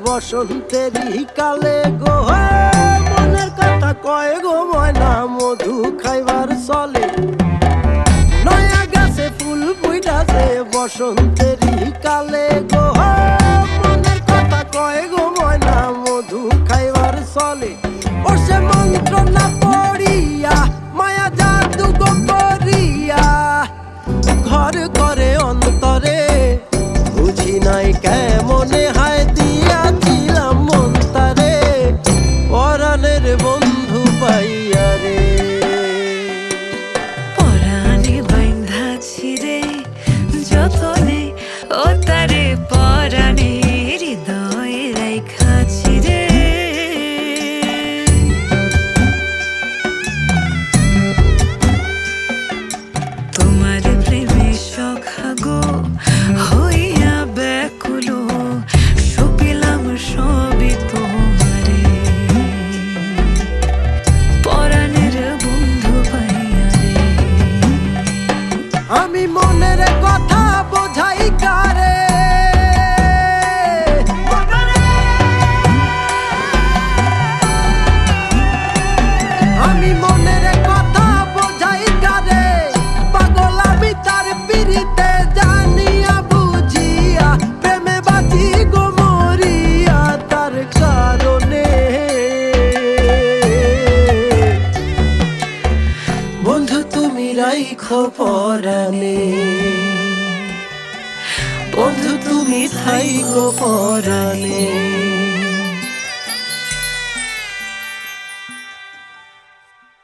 বসন্তেরই কালে গো, মনের কথা কয় গো ময়না মধু খাইবার চলে। নয়া গাছে ফুল ফুইটাছে বসন্তেরই কালে গো, মনের কথা কয় গো ময়না মধু খাইবার চলে। ও সে মন্ত্র না পড়িয়া মায়া জাদু গো করিয়া ঘর করে অন্তরে, বুঝি নাই কেমনে হায় দিয়াছিলাম মন তারে পরাণের বন্ধু পাইয়া রে। পরাণে বাইন্ধাছি রে যতনে, ও তারে পরাণে হৃদয়ে রাইখাছি রে। তোমার প্রেমে সখা গো হইয়া ব্যাকুল, সপিলাম সবই তোমারে পরাণের বন্ধু পাইয়া রে। আমি মনের কথা বোঝাই কারে, আমি মনের কথা বোঝাই কারে, পাগল আমি তার পিরিতে জানিয়া বুঝিয়া প্রেমে বাজি গো মরিয়া তার কারণে। বন্ধু তুমি রাইখো পরাণে, বন্ধু তুমি থাইকো পরাণে।